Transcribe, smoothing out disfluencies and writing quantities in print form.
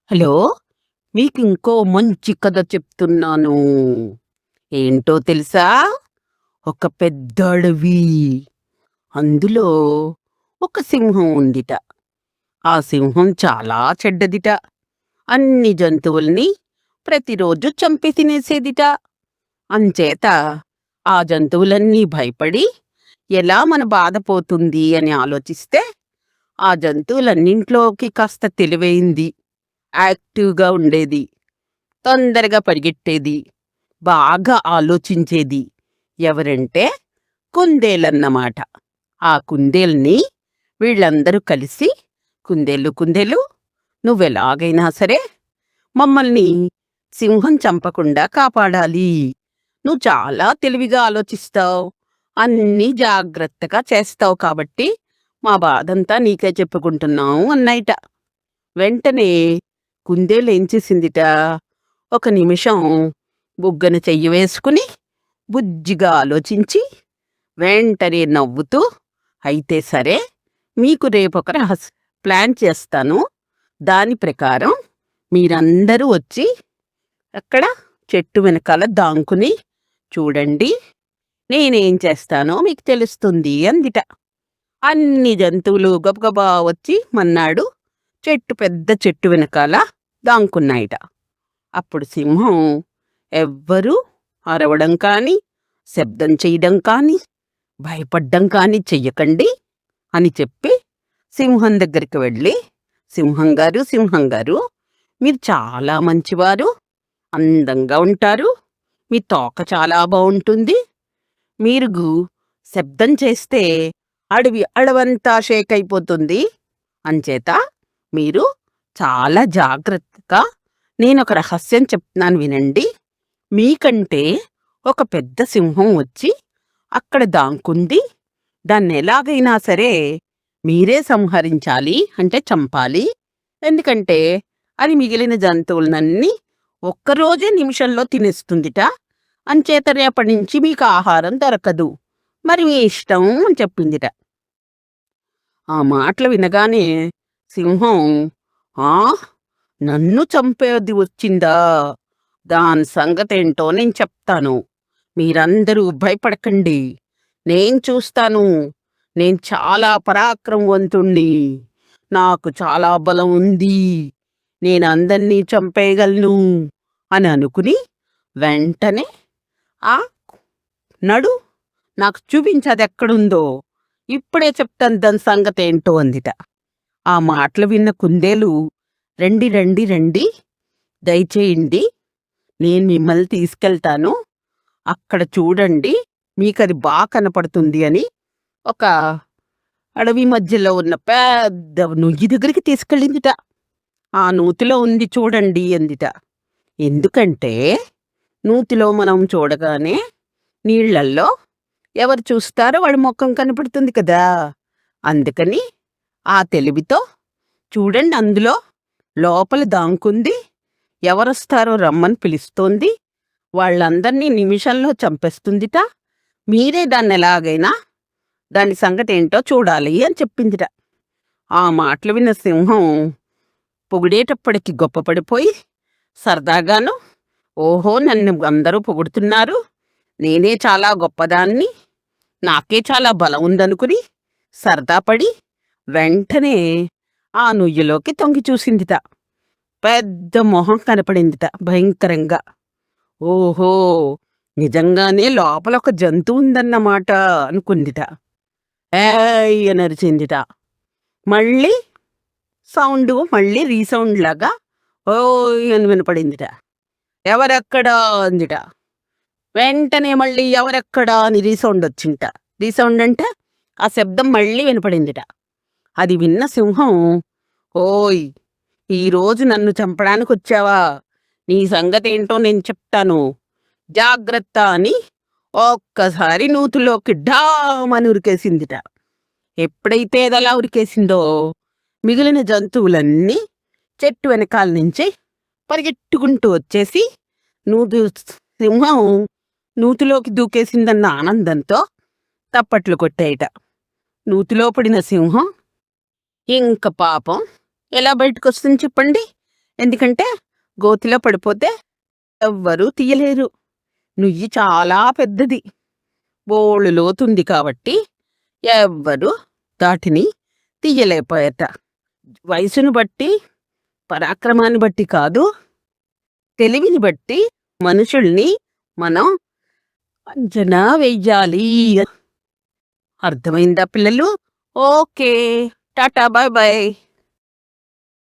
Hello! మీకింకో మంచి కథ చెప్తున్నాను. ఏంటో తెలుసా? ఒక పెద్ద అడవి. అందులో ఒక సింహం ఉందిట. ఆ సింహం చాలా చెడ్డదిట. అన్ని జంతువుల్ని ప్రతిరోజు చంపి తినేసేదిట. అంచేత ఆ జంతువులన్నీ భయపడి ఎలా మన బాధ పోతుంది అని ఆలోచిస్తే, ఆ జంతువులన్నింట్లోకి కాస్త తెలివైంది. యాక్టివ్‌గా ఉండేది. తొందరగా పరిగెట్టేది. బాగా ఆలోచించేది. ఎవరంటే కుందేలన్నమాట. ఆ కుందేలుని వీళ్ళందరూ కలిసి, కుందేలు కుందేలు నువ్వెలాగైనా సరే మమ్మల్ని సింహం చంపకుండా కాపాడాలి. నువ్వు చాలా తెలివిగా ఆలోచిస్తావు. అన్నీ జాగ్రత్తగా చేస్తావు కాబట్టి మా బాధంతా నీకే చెప్పుకుంటున్నాం అన్నాయిట. వెంటనే కుందేలేం చేసిందిట, ఒక నిమిషం బుగ్గన చెయ్యి వేసుకుని, బుజ్జిగా ఆలోచించి, వెంటనే నవ్వుతూ, అయితే సరే, మీకు రేపొక ప్లాన్ చేస్తాను. దాని ప్రకారం మీరందరూ వచ్చి, అక్కడ చెట్టు వెనకాల దాంకుని చూడండి. నేనేం చేస్తానో మీకు తెలుస్తుంది అందిట. అన్ని జంతువులు గబగబా వచ్చి మన్నాడు పెద్ద చెట్టు వెనకాల దాంకున్నాయిట. అప్పుడు సింహం, ఎవ్వరూ అరవడం కానీ, శబ్దం చెయ్యడం కానీ, భయపడ్డం కానీ చెయ్యకండి అని చెప్పి సింహం దగ్గరికి వెళ్ళి, సింహం గారు, మీరు చాలా మంచివారు, అందంగా ఉంటారు, మీ తోక చాలా బావుంటుంది. మీరు శబ్దం చేస్తే అడవంతా షేక్ అయిపోతుంది. అంచేత మీరు చాలా జాగ్రత్తగా, నేనొక రహస్యం చెప్తున్నాను వినండి. మీకంటే ఒక పెద్ద సింహం వచ్చి అక్కడ దాంకుంది. దాన్నెలాగైనా సరే మీరే సంహరించాలి, అంటే చంపాలి. ఎందుకంటే అది మిగిలిన జంతువులనన్నీ ఒక్కరోజే నిమిషంలో తినేస్తుందిట. అంచేత రేపటినుంచి మీకు ఆహారం దొరకదు. మరి మీ ఇష్టం అని చెప్పిందిట. ఆ మాటలు వినగానే సింహం, ఆ నన్ను చంపేది వచ్చిందా? దాని సంగతేంటో నేను చెప్తాను. మీరందరూ భయపడకండి. నేను చూస్తాను. నేను చాలా పరాక్రమవంతుణ్ణి. నాకు చాలా బలం ఉంది. నేనందర్నీ చంపేయగలను అని అనుకుని, వెంటనే ఆ నడు, నాకు చూపించదెక్కడుందో. ఇప్పుడే చెప్తాను దాని సంగతేంటో అందిట. ఆ మాటలు విన్న కుందేలు, రండి రండి రండి, దయచేయండి, నేను మిమ్మల్ని తీసుకెళ్తాను. అక్కడ చూడండి, మీకది కనపడుతుంది అని ఒక అడవి మధ్యలో ఉన్న పెద్ద నుయ్యి దగ్గరికి తీసుకెళ్ళిందిట. ఆ నూతిలో ఉంది చూడండి అందిట. ఎందుకంటే నూతిలో మనం చూడగానే నీళ్ళల్లో ఎవరు చూస్తారో వాడి ముఖం కనపడుతుంది కదా! అందుకని ఆ తెలివితో చూడండి, అందులో లోపల దాంకుంది. ఎవరొస్తారో రమ్మని పిలుస్తోంది. వాళ్ళందర్నీ నిమిషంలో చంపేస్తుందిట. మీరే దాన్నెలాగైనా దాని సంగతేంటో చూడాలి అని చెప్పిందిట. ఆ మాటలు విన్న సింహం పొగిడేటప్పటికి గొప్పపడిపోయి, సరదాగాను, ఓహో! నన్ను అందరూ పొగుడుతున్నారు, నేనే చాలా గొప్పదాన్ని, నాకే చాలా బలం ఉందనుకుని సరదాపడి వెంటనే ఆ నుయ్యిలోకి తొంగి చూసిందిట. పెద్ద మొహం కనపడిందిట భయంకరంగా. ఓహో! నిజంగానే లోపల ఒక జంతువుందన్నమాట అనుకుందిట. ఏయ్ అని అరిచిందిట. మళ్ళీ మళ్ళీ రీసౌండ్ లాగా ఓయ్ అని వినపడిందిట. ఎవరెక్కడా అందిట. వెంటనే మళ్ళీ ఎవరెక్కడా అని రీసౌండ్ వచ్చింట. రీసౌండ్ అంటే ఆ శబ్దం మళ్ళీ వినపడిందిట. అది విన్న సింహం, ఓయ్, ఈరోజు నన్ను చంపడానికొచ్చావా? నీ సంగతేంటో నేను చెప్తాను, జాగ్రత్త అని ఒక్కసారి నూతిలోకి ఢామని ఉరికేసిందిట. ఎప్పుడైతే అదలా ఉరికేసిందో, మిగిలిన జంతువులన్నీ చెట్టు వెనకాల నుంచి పరిగెట్టుకుంటూ వచ్చేసి, నూతు సింహం నూతిలోకి దూకేసిందన్న ఆనందంతో తప్పట్లు కొట్టాయిట. నూతిలో పడిన సింహం ఇంక పాపం ఎలా బయటకొస్తుంది చెప్పండి? ఎందుకంటే గోతిలో పడిపోతే ఎవ్వరూ తీయలేరు. నుయ్యి చాలా పెద్దది, బోళు లోతుంది కాబట్టి ఎవ్వరు దాటిని తీయలేకపోయేట. వయసును బట్టి, పరాక్రమాన్ని బట్టి కాదు, తెలివిని బట్టి మనుషుల్ని మనం అంచనా వెయ్యాలి. అర్థమైందా పిల్లలు? Okay, tata, bye bye.